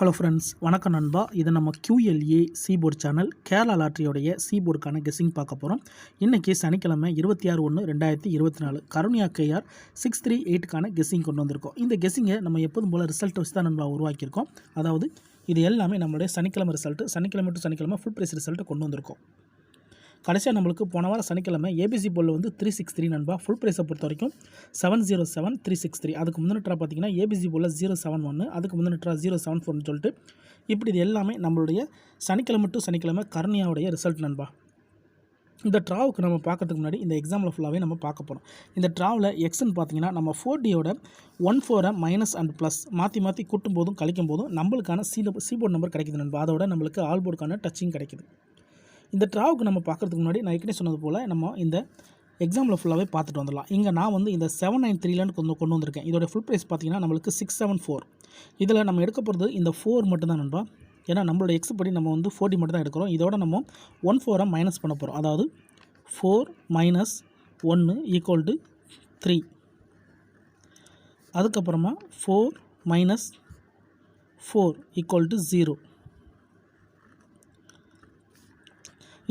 Hello friends, வணக்கம் நண்பா. இது நம்ம QLA சீபோர்ட் சேனல் கேரளா லாட்டரியோடைய சீபோர்டுக்கான கெஸ்ஸிங் பார்க்க போகிறோம். இன்றைக்கி சனிக்கிழமை 26/1/2024 கருணியா KR 638க்கான கெஸ்ஸிங் கொண்டு வந்திருக்கோம். இந்த கெஸ்ஸிங்கை நம்ம எப்போதும் போல் ரிசல்ட் வச்சு தான் நண்பா உருவாக்கியிருக்கோம். அதாவது இது எல்லாமே நம்மளுடைய சனிக்கிழமை ரிசல்ட்டு, சனிக்கிழமை டு சனிக்கிழமை ஃபுல் ப்ரைஸ் ரிசல்ட்டு கொண்டு வந்திருக்கோம். கடைசியாக நம்மளுக்கு போன வாரம் சனிக்கிழமை ABC போலில் வந்து 363 நண்பா. ஃபுல் ப்ரைஸை பொறுத்த வரைக்கும் 707,363. அதுக்கு முந்தின ட்ரா பார்த்தீங்கன்னா ABC போலில் 071, அதுக்கு முந்தின ட்ரா 074ன்னு சொல்லிட்டு இப்படி இது எல்லாமே நம்மளுடைய சனிக்கிழமை டு சனிக்கிழமை கருணியாவுடைய ரிசல்ட் நண்பா. இந்த ட்ராவுக்கு நம்ம பார்க்கறதுக்கு முன்னாடி இந்த எக்ஸாம்பிள் ஃபுல்லாகவே நம்ம பார்க்க போகிறோம். இந்த ட்ராவில் எக்ஸ்ன்னு பார்த்தீங்கன்னா நம்ம 4Dயோட 14 மைனஸ் அண்ட் ப்ளஸ் மாற்றி கூட்டும் போதும் கழிக்கும் போதும் நம்மளுக்கான சீபோர்ட் நம்பர் கிடைக்குது நண்பா. அதோட நம்மளுக்கு ஆல் போர்டுக்கான டச்சிங் கிடைக்குது. இந்த ட்ராவுக்கு நம்ம பார்க்குறதுக்கு முன்னாடி நான் ஏற்கனவே சொன்னது போல் நம்ம இந்த எக்ஸாம்பிள் ஃபுல்லாகவே பார்த்துட்டு வந்துடலாம். இங்கே நான் வந்து இந்த 793 கொண்டு வந்திருக்கேன். இதோட ஃபுல் ப்ரைஸ் பார்த்தீங்கன்னா நம்மளுக்கு 674. இதில் நம்ம எடுக்க போகிறது இந்த 4 மட்டும்தான் நண்பா. ஏன்னா நம்மளோட எக்ஸ் படி நம்ம வந்து 4D மட்டும் தான் எடுக்கிறோம். இதோட நம்ம 14 மைனஸ் பண்ண போகிறோம். அதாவது 4 மைனஸ் 1 ஈக்குவல் டு 3. அதுக்கப்புறமா 4 மைனஸ் 4 ஈக்குவல் டு 0.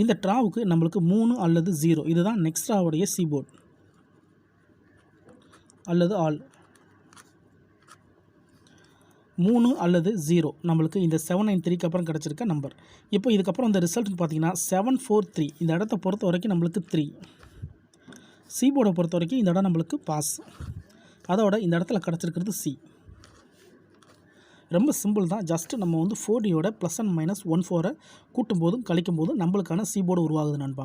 இந்த ட்ராவுக்கு நம்மளுக்கு 3 அல்லது 0 இதுதான் நெக்ஸ்ட் ட்ராவுடைய சீபோர்ட் அல்லது ஆல். 3 அல்லது 0 நம்மளுக்கு இந்த 793க்கு அப்புறம் கிடச்சிருக்க நம்பர். இப்போ இதுக்கப்புறம் இந்த ரிசல்ட்னு பார்த்தீங்கன்னா 743. இந்த இடத்த பொறுத்த வரைக்கும் நம்மளுக்கு 3. சீபோர்டை பொறுத்த வரைக்கும் இந்த இடம் நம்மளுக்கு பாஸ். அதோட இந்த இடத்துல கிடச்சிருக்கிறது C. ரொம்ப சிம்பிள் தான். ஜஸ்ட்டு நம்ம வந்து 4Dயோட ப்ளஸ் அண்ட் மைனஸ் 14 கூட்டும் போதும் கழிக்கும் போதும் நம்மளுக்கான சீபோர்டு உருவாகுது நண்பா.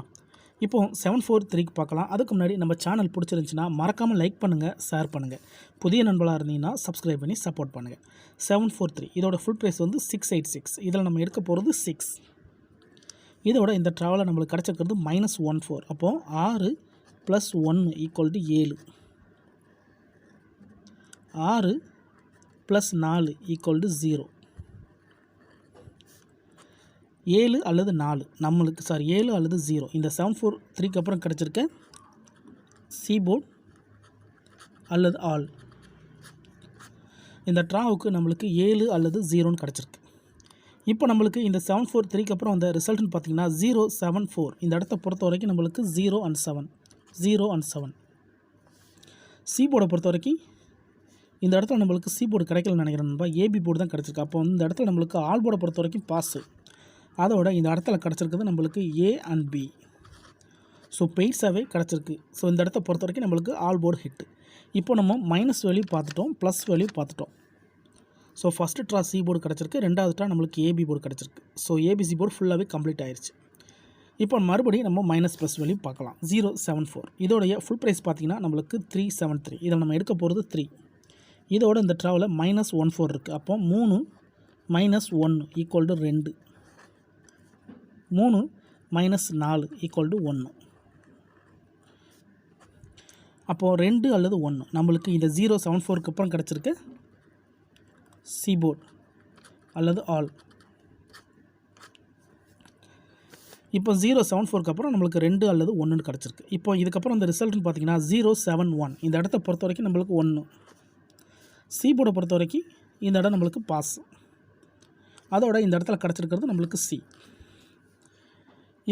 இப்போ 743க்கு பார்க்கலாம். அதுக்கு முன்னாடி நம்ம சேனல் பிடிச்சிருந்துச்சின்னா மறக்காமல் லைக் பண்ணுங்கள், ஷேர் பண்ணுங்கள். புதிய நண்பர்களாக இருந்தீங்கன்னா சப்ஸ்கிரைப் பண்ணி சப்போர்ட் பண்ணுங்கள். 743 இதோட ஃபுல் ப்ரைஸ் வந்து 686. இதில் நம்ம எடுக்க போகிறது 6. இதோட இந்த ட்ராவலில் நம்மளுக்கு கிடச்சிருக்கிறது -14. அப்போது 6 + 1 ஈக்குவல் டு 7. 6 + 4 equal to 0. 7 அல்லது 4 நம்மளுக்கு 7 அல்லது 0 இந்த 743க்கு அப்புறம் கிடச்சிருக்க சீபோர்ட் அல்லது ஆல். இந்த ட்ராவுக்கு நம்மளுக்கு 7 அல்லது 0ன்னு கிடச்சிருக்கு. இப்போ நம்மளுக்கு இந்த 743க்கு அப்புறம் அந்த ரிசல்ட்னு பார்த்தீங்கன்னா 074. இந்த இடத்த பொறுத்த வரைக்கும் நம்மளுக்கு 0 and 7. சீபோர்டை பொறுத்த வரைக்கும் இந்த இடத்துல நம்மளுக்கு சீபோர்டு கிடைக்கலன்னு நினைக்கிறேன் நண்பா. AB போர்டு தான் கிடச்சிருக்கு. அப்போ வந்து இந்த இடத்துல நம்மளுக்கு ஆல் போர்டை பொறுத்த வரைக்கும் பாஸு. அதோட இந்த இடத்துல கிடச்சிருக்கிறது நம்மளுக்கு A and B. ஸோ பெய்ட்ஸாகவே கிடச்சிருக்கு. ஸோ இந்த இடத்த பொறுத்த வரைக்கும் நம்மளுக்கு ஆல் போர்டு ஹிட்டு. இப்போ நம்ம மைனஸ் வேல்யூ பார்த்துட்டோம், ப்ளஸ் வேல்யூ பார்த்துட்டோம். So first draw C board கிடச்சிருக்கு, ரெண்டாவது ட்ரா நம்மளுக்கு AB போர்டு கிடச்சிருக்கு. ஸோ ABC போர்டு ஃபுல்லாகவே கம்ப்ளீட் ஆயிடுச்சு. இப்போ மறுபடியும் நம்ம மைனஸ் ப்ளஸ் வேல்யூ பார்க்கலாம். 074 இதோடைய ஃபுல் ப்ரைஸ் பார்த்தீங்கன்னா நம்மளுக்கு 373. இதில் நம்ம எடுக்க போகிறது 3. இதோட இந்த ட்ராவில் -14 இருக்குது. அப்போ 3 minus 1 equal to 2. 3 minus 4 equal to 1. அப்போது 2 அல்லது 1 நம்மளுக்கு இந்த 074க்கு அப்புறம் கிடச்சிருக்கு சீபோர்ட் அல்லது ஆல். இப்போ 074க்கு அப்புறம் நம்மளுக்கு 2 அல்லது 1ன்னு கிடச்சிருக்கு. இப்போ இதுக்கப்புறம் இந்த ரிசல்ட்னு பார்த்தீங்கன்னா 071. இந்த இடத்த பொறுத்த வரைக்கும் நம்மளுக்கு 1. சீபோர்டை பொறுத்த வரைக்கும் இந்த இடம் நம்மளுக்கு பாஸ். அதோட இந்த இடத்துல கிடச்சிருக்கிறது நம்மளுக்கு C.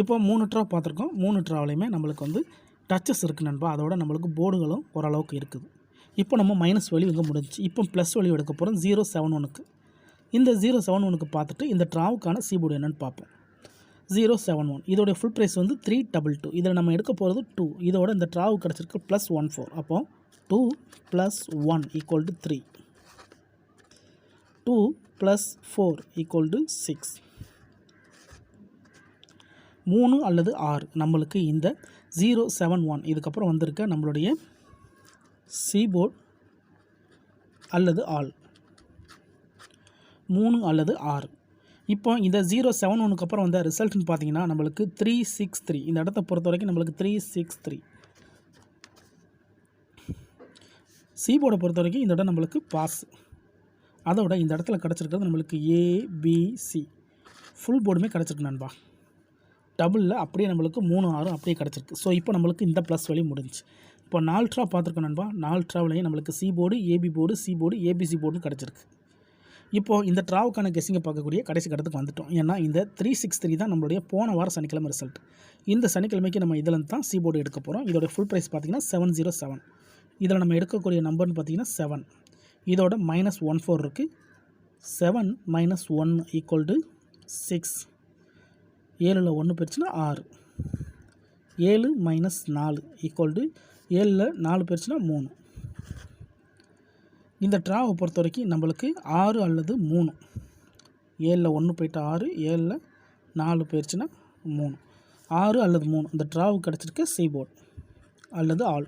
இப்போ 3 ட்ரா பார்த்துருக்கோம். 3 ட்ராவிலையுமே நம்மளுக்கு வந்து டச்சஸ் இருக்குது நண்பா. அதோட நம்மளுக்கு போர்டுகளும் ஓரளவுக்கு இருக்குது. இப்போ நம்ம மைனஸ் வேல்யூ இங்கே முடிஞ்சிச்சு. இப்போ ப்ளஸ் வேல்யூ எடுக்க போகிறோம் 071க்கு. இந்த 071க்கு பார்த்துட்டு இந்த ட்ராவுக்கான சீபோர்டு என்னென்னு பார்ப்போம். 071 இதோடைய ஃபுல் ப்ரைஸ் வந்து 322. இதில் நம்ம எடுக்க போகிறது 2. இதோட இந்த ட்ராவுக்கு கிடச்சிருக்கு +14. அப்போது 2 + 1 ஈக்குவல் டு 3. 2 + 4 equal to 6. 3 அல்லது 6 நம்மளுக்கு இந்த 071 இதுக்கப்புறம் வந்திருக்க நம்மளுடைய சீபோர்ட் அல்லது ஆல். 3 அல்லது 6. இப்போ இந்த 071க்கு அப்புறம் வந்த ரிசல்ட்னு பார்த்தீங்கன்னா நம்மளுக்கு 363. இந்த இடத்த பொறுத்த வரைக்கும் நம்மளுக்கு 363. சீபோர்டை பொறுத்த வரைக்கும் இந்த இடம் நம்மளுக்கு பாஸ். அதோட இந்த இடத்துல கிடச்சிருக்கிறது நம்மளுக்கு ABC ஃபுல் போர்டுமே கிடச்சிருக்கு நண்பா. டபுளில் அப்படியே நம்மளுக்கு 3 6 அப்படியே கிடச்சிருக்கு. ஸோ இப்போ நம்மளுக்கு இந்த ப்ளஸ் வேல்யூ முடிஞ்சிச்சு. இப்போ 4 ட்ரா பார்த்துருக்கோம் நண்பா. 4 ட்ராவிலையும் நம்மளுக்கு C board, AB board, C board, ABC போர்டுன்னு கிடச்சிருக்கு. இப்போது இந்த ட்ராவுக்கான கெஸ்ஸிங்கை பார்க்கக்கூடிய கடைசி கட்டத்துக்கு வந்துட்டோம். ஏன்னா இந்த 363 தான் நம்மளுடைய போன வாரம் சனிக்கிழமை ரிசல்ட். இந்த சனிக்கிழமைக்கு நம்ம இதில் தான் சி போர்டு எடுக்க போகிறோம். இதோட ஃபுல் ப்ரைஸ் பார்த்திங்கன்னா 707. இதில் நம்ம எடுக்கக்கூடிய நம்பர்னு பார்த்திங்கன்னா 7. இதோட -14 இருக்குது. 7 - 1 = 6. 7ல் 1 போயிடுச்சுன்னா 6. 7 - 4 = 7ல் 4 போயிடுச்சுன்னா 3. இந்த ட்ராவை பொறுத்த வரைக்கும் நம்மளுக்கு 6 அல்லது 3. 7ல் 1 போயிட்டு 6, 7ல் 4 போயிடுச்சுன்னா 3. 6 அல்லது 3 இந்த ட்ராவுக்கு கிடச்சிருக்க சி போர்டு அல்லது ஆல்.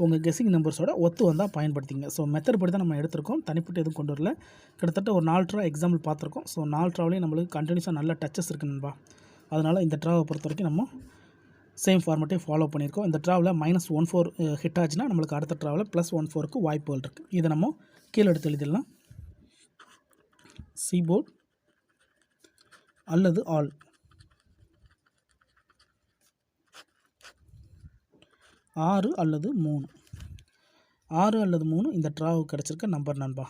உங்கள் கெஸ்ஸிங் நம்பர்ஸோட ஒத்து வந்தால் பயன்படுத்திங்க. ஸோ மெத்தட் படி தான் நம்ம எடுத்திருக்கோம். தனிப்பட்டு எதுவும் கொண்டு வரல. கிட்டத்தட்ட ஒரு 4 ட்ரா எக்ஸாம்பிள் பார்த்துருக்கோம். ஸோ 4 ட்ராவிலையும் நம்மளுக்கு கண்டினியூஸாக நல்ல டச்சஸ் இருக்குது நண்பா. அதனால் இந்த ட்ராவை பொறுத்த வரைக்கும் நம்ம சேம் ஃபார்மேட்டே ஃபாலோ பண்ணியிருக்கோம். இந்த ட்ராவில் -14 ஹிட் ஆச்சுன்னா நம்மளுக்கு அடுத்த ட்ராவில் +14க்கு வாய்ப்புகள் இருக்குது. இதை நம்ம கீழே எடுத்து எழுதிடலாம். சி போர்டு அல்லது ஆல். 6 அல்லது 3. 6 அல்லது 3 இந்த ட்ராவுக்கு கிடச்சிருக்க நம்பர் நண்பா.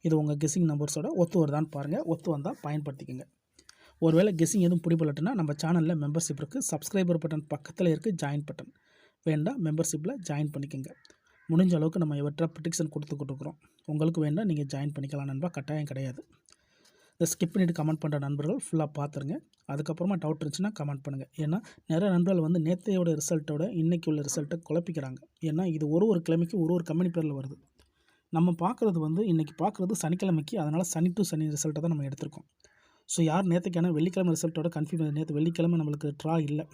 இது உங்கள் கெஸ்ஸிங் நம்பர்ஸோட ஒத்து வருதான்னு பாருங்கள். ஒத்து வந்தால் பயன்படுத்திக்கோங்க. ஒருவேளை கெஸ்ஸிங் எதுவும் பிடிபடலட்டுனா நம்ம சேனலில் மெம்பர்ஷிப் இருக்குது. சப்ஸ்கிரைபர் பட்டன் பக்கத்தில் இருக்குது ஜாயின் பட்டன். வேண்டாம் மெம்பர்ஷிப்பில் ஜாயின் பண்ணிக்கோங்க. முடிஞ்ச அளவுக்கு நம்ம இவற்றை ப்ரிடிக்ஷன் கொடுத்துருக்குறோம். உங்களுக்கு வேண்டாம் நீங்கள் ஜாயின் பண்ணிக்கலாம் நண்பா, கட்டாயம் கிடையாது. இதை ஸ்கிப் பண்ணிவிட்டு கமெண்ட் பண்ணுற நண்பர்கள் ஃபுல்லாக பார்த்துருங்க. அதுக்கப்புறமா டவுட் இருந்துச்சுன்னா கமெண்ட் பண்ணுங்கள். ஏன்னா நிறைய நண்பர்கள் வந்து நேற்றையோட ரிசல்ட்டோட இன்றைக்கி உள்ள ரிசல்ட்டை குழப்பிக்கிறாங்க. ஏன்னா இது ஒரு கிழமைக்கு ஒரு கம்பெனி பேரில் வருது. நம்ம பார்க்குறது வந்து இன்றைக்கி பார்க்குறது சனிக்கிழமைக்கு, அதனால் சனி டு சனி ரிசல்ட்டை தான் நம்ம எடுத்திருக்கோம். ஸோ யார் நேற்றுக்கான வெள்ளிக்கிழமை ரிசல்ட்டோட கன்ஃபியூஸ், நேற்று வெள்ளிக்கிழமை நம்மளுக்கு ட்ரா இல்லை.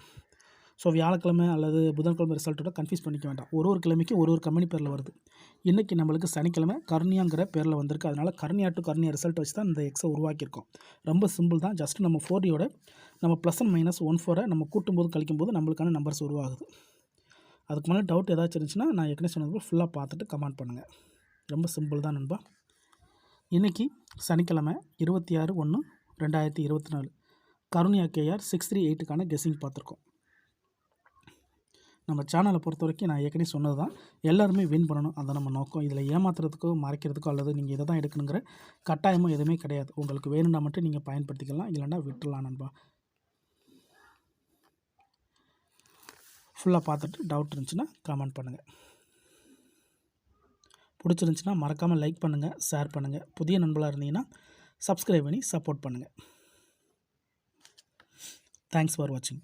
ஸோ வியாழக்கிழமை அல்லது புதன்கிழமை ரிசல்ட்டோட கன்ஃபியூஸ் பண்ணிக்க வேண்டாம். ஒரு கிழமைக்கு ஒரு கம்பெனி பேரில் வருது. இன்றைக்கி நம்மளுக்கு சனிக்கிழமை கருணியாங்கிற பேரில் வந்திருக்கு. அதனால் கருணியா டு கருணியா ரிசல்ட் வச்சு தான் இந்த எக்ஸை உருவாக்கியிருக்கோம். ரொம்ப சிம்பிள் தான். ஜஸ்ட் நம்ம 4Dயோட நம்ம +&-14 நம்ம கூட்டும்போது கழிக்கும்போது நம்மளுக்கான நம்பர்ஸ் உருவாகுது. அதுக்கு முன்னாடி டவுட் ஏதாச்சும் இருந்துச்சுன்னா நான் ஏற்கனவே சொன்னது போல் ஃபுல்லாக பார்த்துட்டு கமெண்ட் பண்ணுங்கள். ரொம்ப சிம்பிள் தான் நண்பா. இன்றைக்கி சனிக்கிழமை 26/1/2024 கருணியா கேஆர் 638க்கான கெஸ்ஸிங் பார்த்துருக்கோம். நம்ம சேனலை பொறுத்த வரைக்கும் நான் ஏற்கனவே சொன்னது தான், எல்லாருமே வின் பண்ணணும். அதை நம்ம நோக்கம். இதில் ஏமாத்துறதுக்கோ மறைக்கிறதுக்கோ அல்லது நீங்கள் இதை தான் எடுக்கணுங்கிற கட்டாயமும் எதுவுமே கிடையாது. உங்களுக்கு வேணும்னா மட்டும் நீங்கள் பயன்படுத்திக்கலாம், இல்லைன்னா விட்டுடலாம் நண்பா. ஃபுல்லாக பார்த்துட்டு டவுட் இருந்துச்சுன்னா கமெண்ட் பண்ணுங்கள். பிடிச்சிருந்துச்சுன்னா மறக்காமல் லைக் பண்ணுங்கள், ஷேர் பண்ணுங்கள். புதிய நண்பர்களாக இருந்தீங்கன்னா சப்ஸ்கிரைப் பண்ணி சப்போர்ட் பண்ணுங்கள். தேங்க்ஸ் ஃபார் வாட்சிங்.